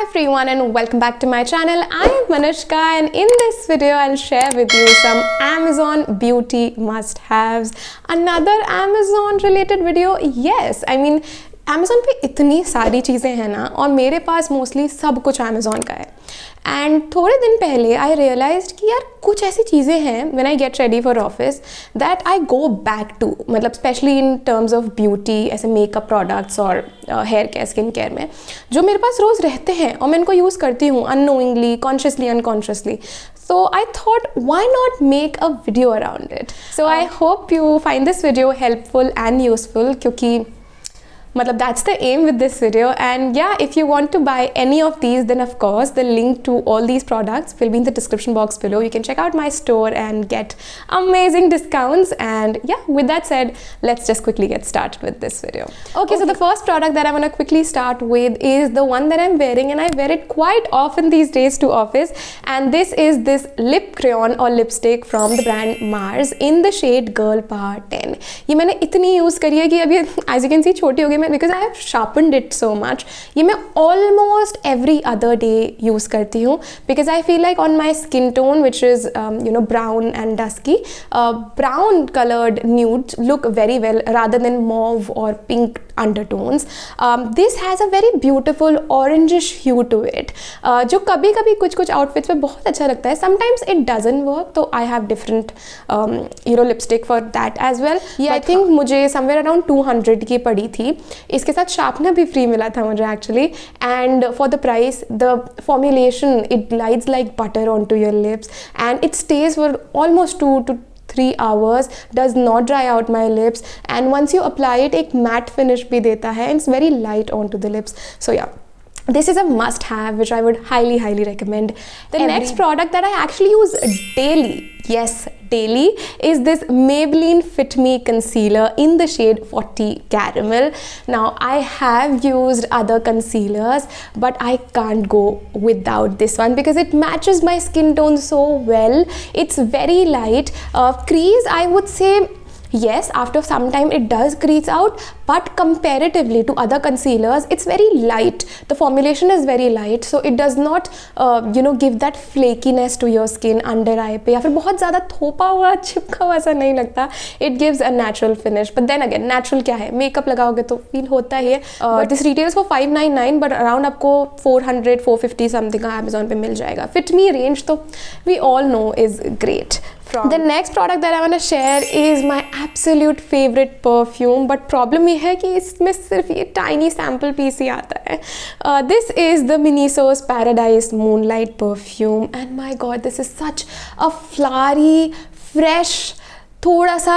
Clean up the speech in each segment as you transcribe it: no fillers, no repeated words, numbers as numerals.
everyone and welcome back to my channel. I am Manushka and in this video I'll share with you some Amazon beauty must-haves. Another Amazon related video. Yes, I mean Amazon पे इतनी सारी चीज़ें हैं ना और मेरे पास mostly सब कुछ Amazon का है. एंड थोड़े दिन पहले आई रियलाइज कि यार कुछ ऐसी चीज़ें हैं when I get ready for office that I go back to, मतलब specially in terms of beauty, ऐसे मेकअप प्रोडक्ट्स और हेयर केयर स्किन केयर में जो मेरे पास रोज़ रहते हैं और मैं इनको यूज़ करती हूँ unknowingly, consciously, unconsciously. So I thought, why not make a video around it? So I hope you find this video helpful and useful क्योंकि मतलब that's the aim with this video. And yeah, if you want to buy any of these, then of course the link to all these products will be in the description box below. You can check out my store and get amazing discounts. And yeah, with that said, let's just quickly get started with this video. Okay, so the first product that I want to quickly start with is the one that I'm wearing, and I wear it quite often these days to office. And this is this lip crayon or lipstick from the brand Mars in the shade Girl Power 10. ये मैंने इतनी use करी है कि अभी as you can see छोटी हो गई because I have sharpened it so much. ये मैं almost every other day use करती हूँ because I feel like on my skin tone, which is brown and dusky, brown colored nudes look very well rather than mauve or pink undertones. This has a very beautiful orangish hue to it, जो कभी कभी कुछ कुछ outfits में बहुत अच्छा लगता है. Sometimes it doesn't work, तो I have different lipstick for that as well. ये I think मुझे somewhere around 200 की पड़ी थी. इसके साथ शार्पनर भी फ्री मिला था मुझे actually, and for the price the formulation it glides like butter on to your lips and it stays for almost 2 to 3 hours, does not dry out my lips, and once you apply it एक matte finish भी देता है and it's very light onto the lips. So yeah, this is a must have which I would highly recommend. The next product that I actually use daily, yes daily, is this Maybelline Fit Me concealer in the shade 40 caramel. Now I have used other concealers but I can't go without this one because it matches my skin tone so well. It's very light. Crease, I would say yes, after some time it does crease out, but comparatively to other concealers it's very light. The formulation is very light, so it does not give that flakiness to your skin under eye पे या फिर बहुत ज़्यादा थोपा हुआ चिपका हुआ ऐसा नहीं लगता. It gives a natural finish, but then again natural क्या है, मेकअप लगाओगे तो फील होता ही है. This retails for $599 but around आपको 400-450 समथिंग का Amazon पे मिल जाएगा. Fit Me range तो we all know is great. The next product that I want to share is my absolute favorite perfume, but problem ये है कि इसमें सिर्फ ये tiny sample piece ही आता है. This is the Miniso's Paradise Moonlight perfume, and my god, this is such a flowery, fresh, थोड़ा सा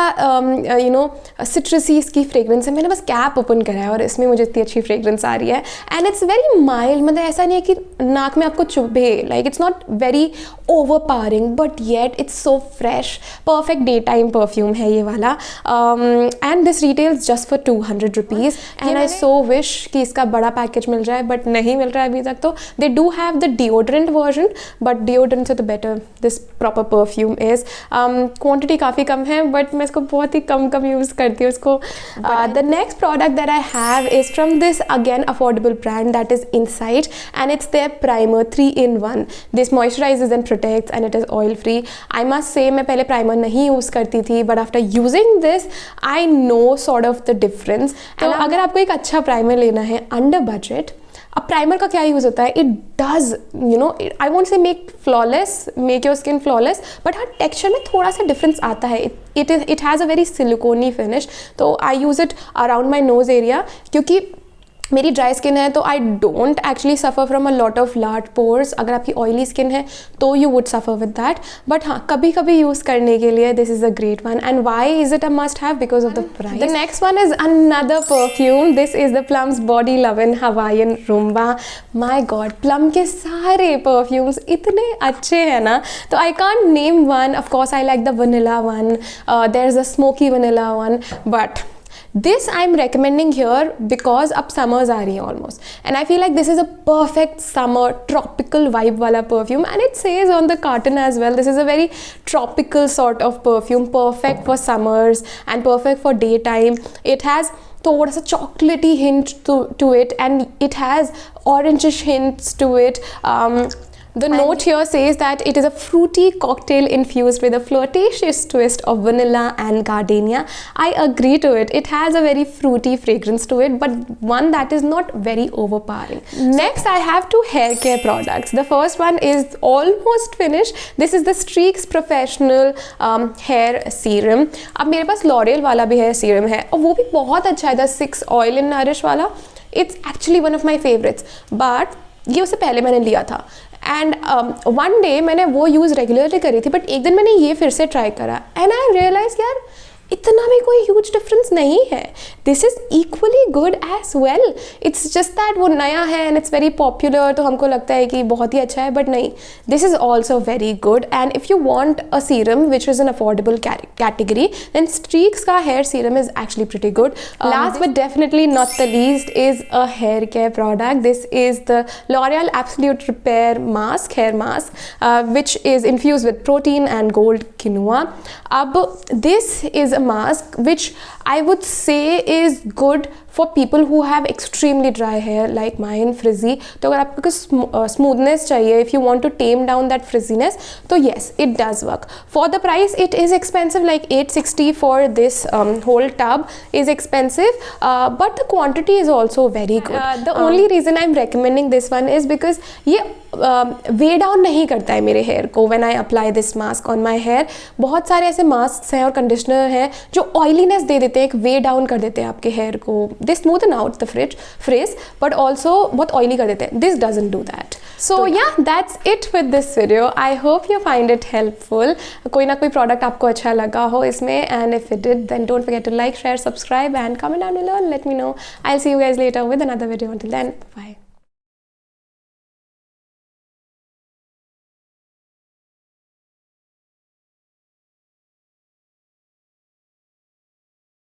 सिट्रसी इसकी फ्रेगरेंस है. मैंने बस कैप ओपन करा है और इसमें मुझे इतनी अच्छी फ्रेगरेंस आ रही है एंड इट्स वेरी माइल्ड. मतलब ऐसा नहीं है कि नाक में आपको चुभे, like it's not very overpowering but yet it's so fresh. Perfect day time perfume है ये वाला. And this retails just for 200 rupees and I so wish कि इसका बड़ा पैकेज मिल जाए बट नहीं मिल रहा है अभी तक. तो they do have the deodorant version but deodorant से तो better this proper perfume is. Quantity काफ़ी कम है बट मैं इसको बहुत ही कम यूज़ करती हूँ उसको. The next product that I have is from this again affordable brand that is Insight and it's their primer 3-in-1. This moisturizes and protects and it is oil free. I must say मैं पहले primer नहीं use करती थी but after using this I know sort of the difference. तो अगर आपको एक अच्छा प्राइमर लेना है अंडर बजट, अब प्राइमर का क्या यूज़ होता है, it does I won't say make your skin flawless but हाँ टेक्सचर में थोड़ा सा डिफरेंस आता है. It has a very siliconey finish. तो I use it around my nose area क्योंकि मेरी ड्राई स्किन है तो I don't actually suffer from a lot of large pores. अगर आपकी ऑयली स्किन है तो you would suffer with that, but हाँ कभी कभी यूज़ करने के लिए this is a great one. And why is it a must have? Because of the price. The next one is another perfume. This is the Plum's body lovin Hawaiian rumba. My god, Plum के सारे perfumes इतने अच्छे हैं ना, तो I can't name one. Of course I like the vanilla one, there is a smoky vanilla one, but this I'm recommending here because अब summers आ रही हैं almost and I feel like this is a perfect summer tropical vibe वाला perfume and it says on the carton as well this is a very tropical sort of perfume, perfect for summers and perfect for daytime. It has थोड़ा सा चॉकलेटी hint to it, and it has orangish hints to it. The note here says that it is a fruity cocktail infused with a flirtatious twist of vanilla and gardenia. I agree to it. It has a very fruity fragrance to it, but one that is not very overpowering. Next, I have two hair care products. The first one is almost finished. This is the Streaks Professional hair serum. अब मेरे पास L'Oreal वाला भी hair serum है और वो भी बहुत अच्छा है, the 6 Oil and Nourish वाला. It's actually one of my favorites. But ये उससे पहले मैंने लिया था एंड वन डे मैंने वो यूज़ रेगुलरली करी थी, बट एक दिन मैंने ये फिर से ट्राई करा एंड आई रियलाइज यार इतना भी कोई ह्यूज डिफरेंस नहीं है. This is equally good as well. It's just that वो नया है एंड इट्स वेरी पॉपुलर, तो हमको लगता है कि बहुत ही अच्छा है, बट नहीं, this is also very good. And if you want a serum which is an affordable category, then Streax का hair serum is actually pretty good. Last but definitely not the least is a hair care product. This is the L'Oreal Absolute Repair Mask, hair mask, which is infused with protein and gold quinoa. Ab, this is a mask which I would say is good for people who have extremely dry hair like mine, frizzy. तो अगर आपको smoothness चाहिए, if you want to tame down that frizziness, तो yes, it does work. For the price, it is expensive, like $860 for this whole tub is expensive, but the quantity is also very good. The only reason I'm recommending this one is because ये वे down नहीं करता है मेरे hair को. When I apply this mask on my hair, बहुत सारे ऐसे mask हैं और कंडीशनर हैं जो ऑयलीनेस दे देते हैं, एक वे डाउन कर देते हैं आपके हेयर को. They smoothen out the frizz but also बहुत ऑयली कर देते हैं. This doesn't do that. So yeah that's it with this video. I hope you find it helpful. कोई ना कोई प्रोडक्ट आपको अच्छा लगा हो इसमें, and if it did then don't forget to like, share, subscribe and comment down below. Let me know. I will see you guys later with another video. Until then, bye.